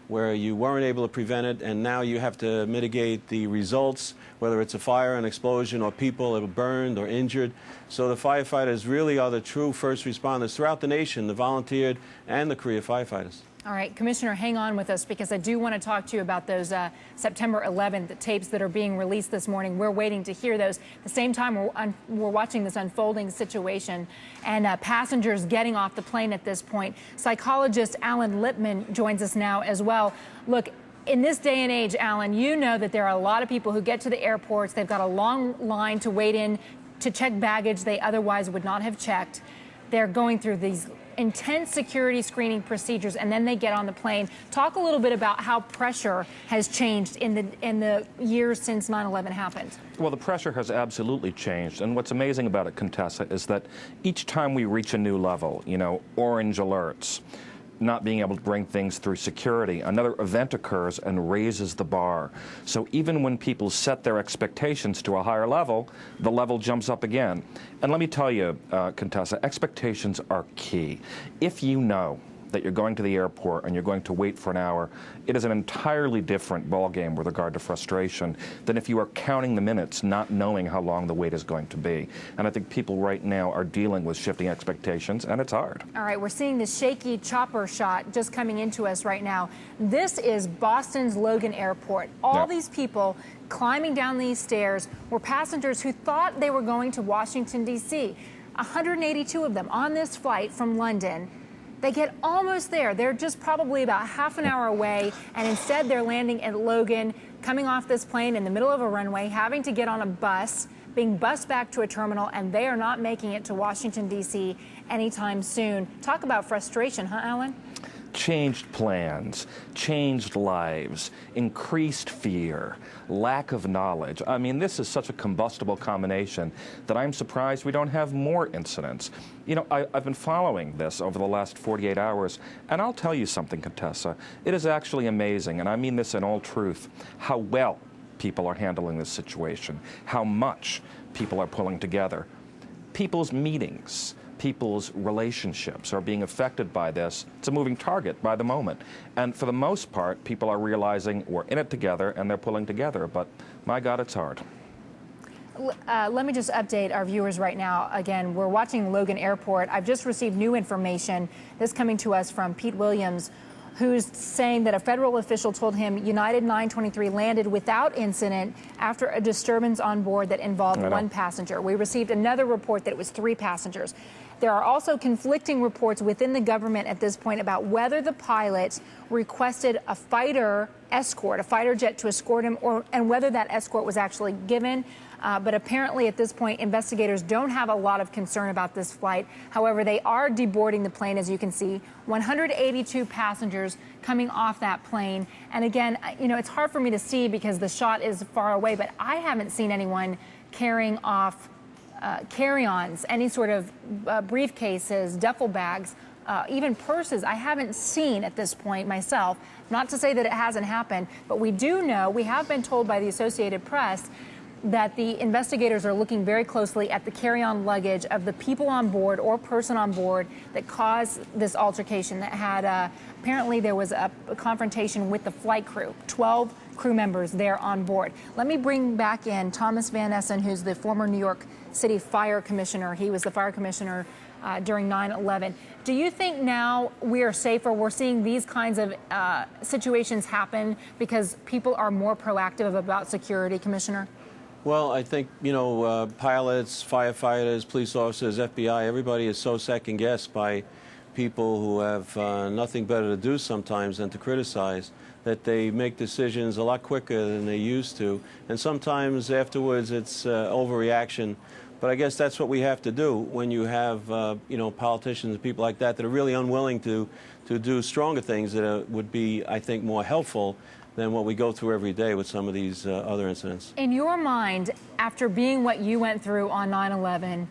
where you weren't able to prevent it, and now you have to mitigate the results, whether it's a fire, an explosion, or people that were burned or injured. So the firefighters really are the true first responders throughout the nation, the volunteered and the career firefighters. All right, Commissioner, hang on with us because I do want to talk to you about those September 11th tapes that are being released this morning. We're waiting to hear those. At the same time, we're watching this unfolding situation and passengers getting off the plane at this point. Psychologist Alan Lipman joins us now as well. Look, in this day and age, Alan, you know that there are a lot of people who get to the airports. They've got a long line to wait in to check baggage they otherwise would not have checked. They're going through these intense security screening procedures, and then they get on the plane. Talk a little bit about how pressure has changed in the years since 9/11 happened. Well, the pressure has absolutely changed, and what's amazing about it, Contessa, is that each time we reach a new level, orange alerts, not being able to bring things through security, another event occurs and raises the bar. So even when people set their expectations to a higher level, the level jumps up again. And let me tell you, Contessa, expectations are key. If you know that you're going to the airport and you're going to wait for an hour, it is an entirely different ballgame with regard to frustration than if you are counting the minutes, not knowing how long the wait is going to be. And I think people right now are dealing with shifting expectations, and it's hard. All right, we're seeing the shaky chopper shot just coming into us right now. This is Boston's Logan Airport. All these people climbing down these stairs were passengers who thought they were going to Washington, D.C. 182 of them on this flight from London. They get almost there. They're just probably about half an hour away, and instead they're landing at Logan, coming off this plane in the middle of a runway, having to get on a bus, being bused back to a terminal, and they are not making it to Washington, D.C. anytime soon. Talk about frustration, huh, Alan? Changed plans, changed lives, increased fear, lack of knowledge. I mean, this is such a combustible combination that I'm surprised we don't have more incidents. I've been following this over the last 48 hours, and I'll tell you something, Contessa. It is actually amazing, and I mean this in all truth, how well people are handling this situation, how much people are pulling together. People's meetings, people's relationships are being affected by this. It's a moving target by the moment. And for the most part, people are realizing we're in it together and they're pulling together. But my God, it's hard. Let me just update our viewers right now. Again, we're watching Logan Airport. I've just received new information. This coming to us from Pete Williams, who's saying that a federal official told him United 923 landed without incident after a disturbance on board that involved one passenger. We received another report that it was 3 passengers. There are also conflicting reports within the government at this point about whether the pilot requested a fighter escort, a fighter jet to escort him, and whether that escort was actually given. But apparently at this point, investigators don't have a lot of concern about this flight. However, they are deboarding the plane, as you can see. 182 passengers coming off that plane. And again, it's hard for me to see because the shot is far away, but I haven't seen anyone carrying off carry-ons, any sort of briefcases, duffel bags, even purses. I haven't seen at this point myself. Not to say that it hasn't happened, but we do know, we have been told by the Associated Press that the investigators are looking very closely at the carry-on luggage of the people on board or person on board that caused this altercation that had, apparently there was a confrontation with the flight crew, 12 crew members there on board. Let me bring back in Thomas Van Essen, who's the former New York City Fire Commissioner. He was the fire commissioner during 9/11. Do you think now we are safer? We're seeing these kinds of situations happen because people are more proactive about security, Commissioner? Well, I think, pilots, firefighters, police officers, FBI, everybody is so second-guessed by people who have nothing better to do sometimes than to criticize, that they make decisions a lot quicker than they used to. And sometimes afterwards it's overreaction. But I guess that's what we have to do when you have, politicians and people like that are really unwilling to do stronger things that would be, I think, more helpful than what we go through every day with some of these other incidents. In your mind, after being what you went through on 9/11,